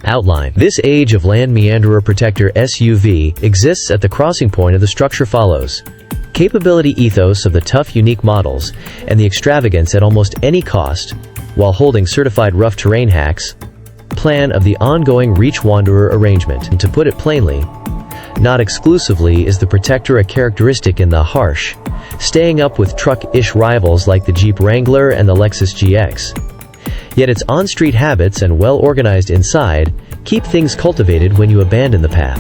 Outline. This age of Land Meanderer Protector SUV exists at the crossing point of the structure follows. Capability ethos of the tough, unique models, and the extravagance at almost any cost, while holding certified rough terrain hacks. Plan of the ongoing Reach Wanderer arrangement. And to put it plainly, not exclusively is the Protector a characteristic in the harsh, staying up with truck-ish rivals like the Jeep Wrangler and the Lexus GX. Yet its on-street habits and well-organized inside keep things cultivated when you abandon the path.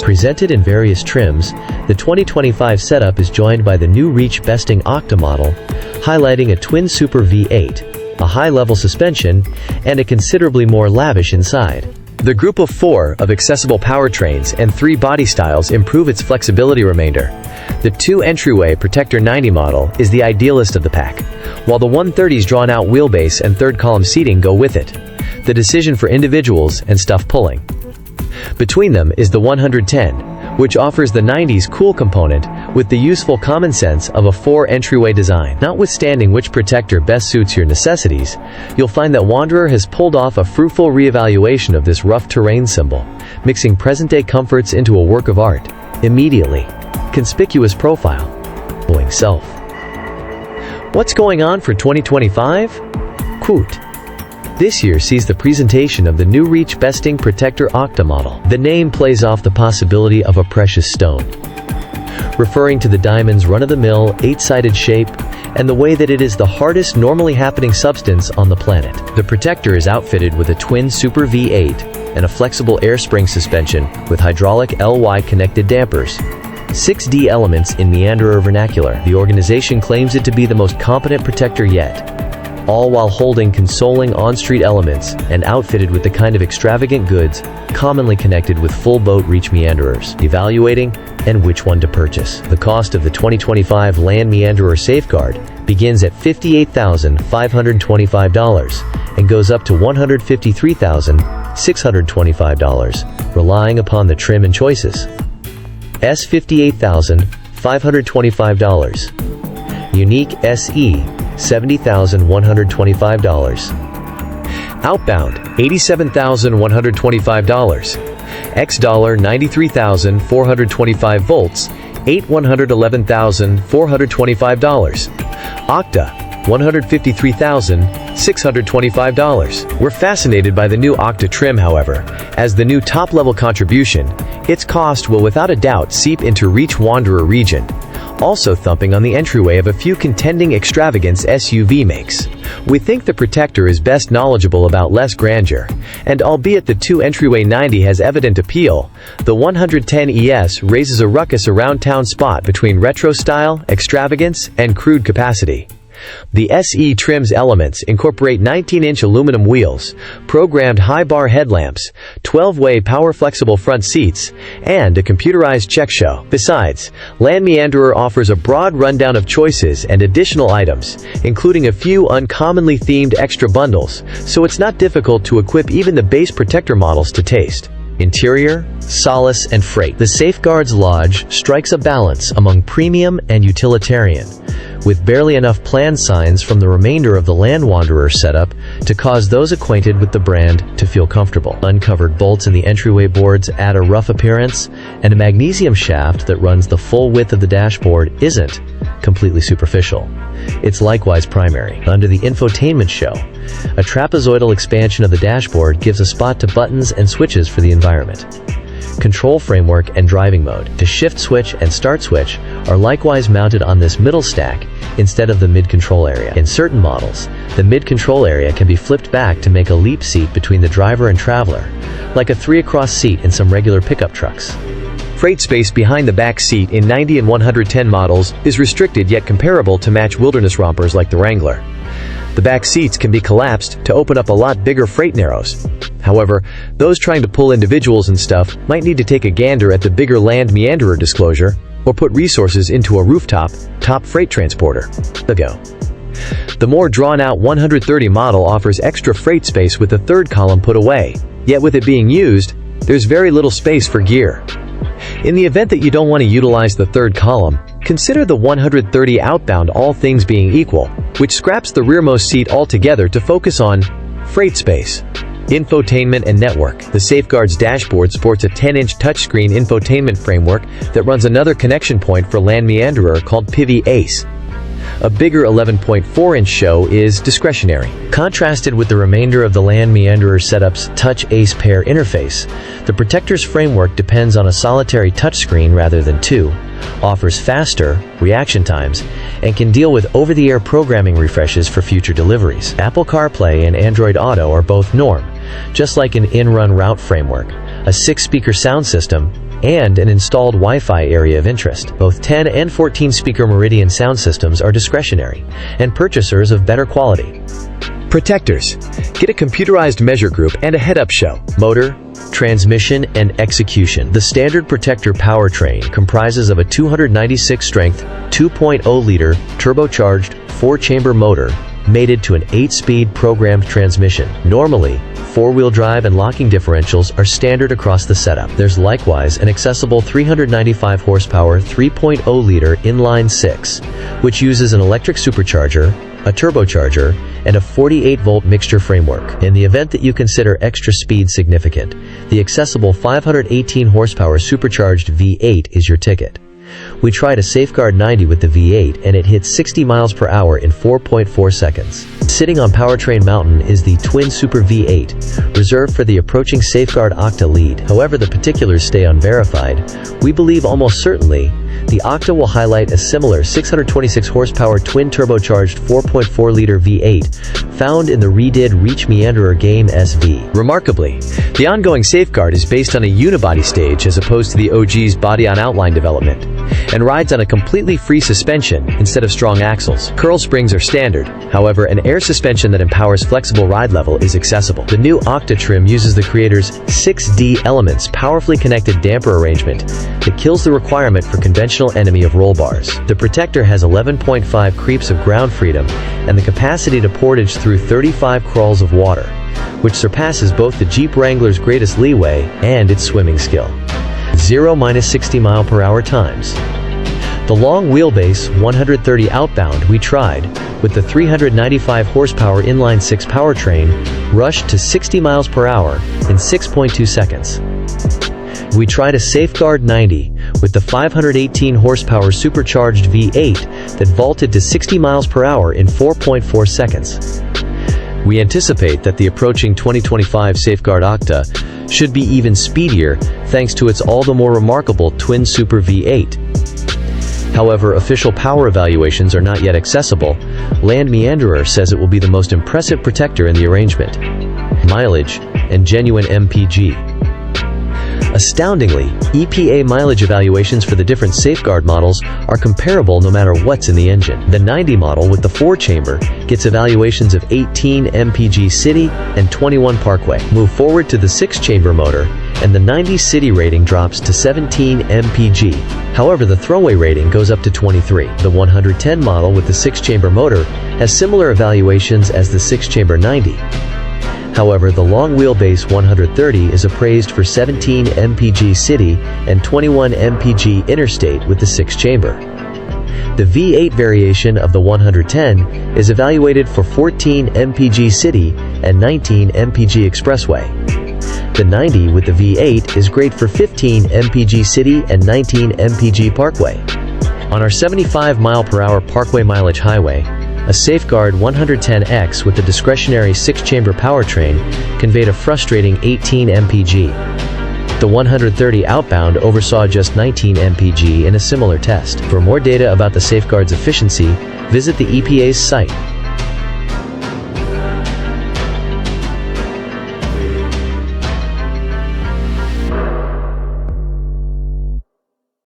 Presented in various trims, the 2025 setup is joined by the new reach-besting Octa model, highlighting a twin Super V8, a high-level suspension, and a considerably more lavish inside. The group of 4 of accessible powertrains and 3 body styles improve its flexibility remainder. The 2 entryway Protector 90 model is the idealist of the pack, while the 130's drawn-out wheelbase and third-column seating go with it. The decision for individuals and stuff pulling. Between them is the 110, which offers the 90's cool component with the useful common sense of a 4 entryway design. Notwithstanding which Protector best suits your necessities, you'll find that Wanderer has pulled off a fruitful reevaluation of this rough terrain symbol, mixing present-day comforts into a work of art. Immediately. Conspicuous profile. Going self. What's going on for 2025? Quote. This year sees the presentation of the new reach-besting Protector Octa model. The name plays off the possibility of a precious stone, referring to the diamond's run-of-the-mill, 8-sided shape, and the way that it is the hardest normally happening substance on the planet. The Protector is outfitted with a twin Super V8 and a flexible air spring suspension with hydraulic LY connected dampers. 6D elements in Meanderer vernacular. The organization claims it to be the most competent Protector yet, all while holding consoling on-street elements and outfitted with the kind of extravagant goods commonly connected with full boat reach meanderers. Evaluating and which one to purchase. The cost of the 2025 Land Meanderer Safeguard begins at $58,525 and goes up to $153,625, relying upon the trim and choices. $58,525. Unique SE, $70,125. Outbound, $87,125. X dollar, $93,425 volts, $111,425. Octa, $153,625. We're fascinated by the new Octa trim, however. As the new top-level contribution, its cost will without a doubt seep into Reach Wanderer region, also thumping on the entryway of a few contending extravagance SUV makes. We think the Protector is best knowledgeable about less grandeur, and albeit the 2 entryway 90 has evident appeal, the 110 ES raises a ruckus around town spot between retro style, extravagance, and crude capacity. The SE trim's elements incorporate 19-inch aluminum wheels, programmed high-bar headlamps, 12-way power-flexible front seats, and a computerized check show. Besides, Land Meanderer offers a broad rundown of choices and additional items, including a few uncommonly themed extra bundles, so it's not difficult to equip even the base Protector models to taste. Interior, solace, and freight. The Safeguard's Lodge strikes a balance among premium and utilitarian, with barely enough plan signs from the remainder of the Land Wanderer setup to cause those acquainted with the brand to feel comfortable. Uncovered bolts in the entryway boards add a rough appearance, and a magnesium shaft that runs the full width of the dashboard isn't completely superficial. It's likewise primary. Under the infotainment show, a trapezoidal expansion of the dashboard gives a spot to buttons and switches for the environment. Control framework and driving mode. The shift switch and start switch are likewise mounted on this middle stack instead of the mid-control area. In certain models, the mid-control area can be flipped back to make a leap seat between the driver and traveler, like a 3-across seat in some regular pickup trucks. Freight space behind the back seat in 90 and 110 models is restricted yet comparable to match wilderness rompers like the Wrangler. The back seats can be collapsed to open up a lot bigger freight narrows. However, those trying to pull individuals and stuff might need to take a gander at the bigger Land Meanderer disclosure, or put resources into a rooftop, top freight transporter. The more drawn-out 130 model offers extra freight space with the third column put away, yet with it being used, there's very little space for gear. In the event that you don't want to utilize the third column, consider the 130 outbound, all things being equal, which scraps the rearmost seat altogether to focus on freight space. Infotainment and network. The Safeguard's dashboard sports a 10-inch touchscreen infotainment framework that runs another connection point for Land Meanderer called Pivi Ace. A bigger 11.4-inch show is discretionary. Contrasted with the remainder of the Land Meanderer setup's Touch Ace pair interface, the Protector's framework depends on a solitary touchscreen rather than two, offers faster reaction times, and can deal with over-the-air programming refreshes for future deliveries. Apple CarPlay and Android Auto are both norm, just like an in-run route framework, a 6-speaker sound system, and an installed Wi-Fi area of interest. Both 10 and 14-speaker Meridian sound systems are discretionary, and purchasers of better quality. Protectors. Get a computerized measure group and a head-up show. Motor, transmission, and execution. The standard Protector powertrain comprises of a 296-strength, 2.0-liter, turbocharged, 4-chamber motor mated to an 8-speed programmed transmission. Normally, 4-wheel drive and locking differentials are standard across the setup. There's likewise an accessible 395 horsepower 3.0-liter inline-6, which uses an electric supercharger, a turbocharger, and a 48-volt mixture framework. In the event that you consider extra speed significant, the accessible 518 horsepower supercharged V8 is your ticket. We tried a Safeguard 90 with the V8 and it hit 60 miles per hour in 4.4 seconds. Sitting on Powertrain Mountain is the Twin Super V8, reserved for the approaching Safeguard Octa lead. However, the particulars stay unverified. We believe almost certainly the Octa will highlight a similar 626 horsepower twin turbocharged 4.4-liter V8 found in the redid Reach Meanderer Game SV. Remarkably, the ongoing Safeguard is based on a unibody stage as opposed to the OG's body-on-outline development, and rides on a completely free suspension instead of strong axles. Curl springs are standard, however, an air suspension that empowers flexible ride level is accessible. The new Octa trim uses the creator's 6D Elements powerfully connected damper arrangement that kills the requirement for conventional enemy of roll bars. The Protector has 11.5 creeps of ground freedom and the capacity to portage through 35 crawls of water, which surpasses both the Jeep Wrangler's greatest leeway and its swimming skill. 0-60 mph times. The long wheelbase 130 outbound we tried with the 395 horsepower inline-6 powertrain rushed to 60 miles per hour in 6.2 seconds. We tried a Safeguard 90 with the 518 horsepower supercharged V8 that vaulted to 60 miles per hour in 4.4 seconds. We anticipate that the approaching 2025 Safeguard Octa should be even speedier thanks to its all the more remarkable Twin Super V8. However, official power evaluations are not yet accessible. Land Meanderer says it will be the most impressive Protector in the arrangement. Mileage and genuine MPG. Astoundingly, EPA mileage evaluations for the different Safeguard models are comparable no matter what's in the engine. The 90 model with the 4-chamber gets evaluations of 18 mpg city and 21 parkway. Move forward to the 6-chamber motor, and the 90 city rating drops to 17 mpg. However, the throwaway rating goes up to 23. The 110 model with the 6-chamber motor has similar evaluations as the 6-chamber 90. However, the long wheelbase 130 is appraised for 17 mpg city and 21 mpg interstate with the 6-chamber. The V8 variation of the 110 is evaluated for 14 mpg city and 19 mpg expressway. The 90 with the V8 is great for 15 mpg city and 19 mpg parkway. On our 75 mph parkway mileage highway, a Safeguard 110X with the discretionary 6-chamber powertrain conveyed a frustrating 18 mpg. The 130 outbound oversaw just 19 mpg in a similar test. For more data about the Safeguard's efficiency, visit the EPA's site.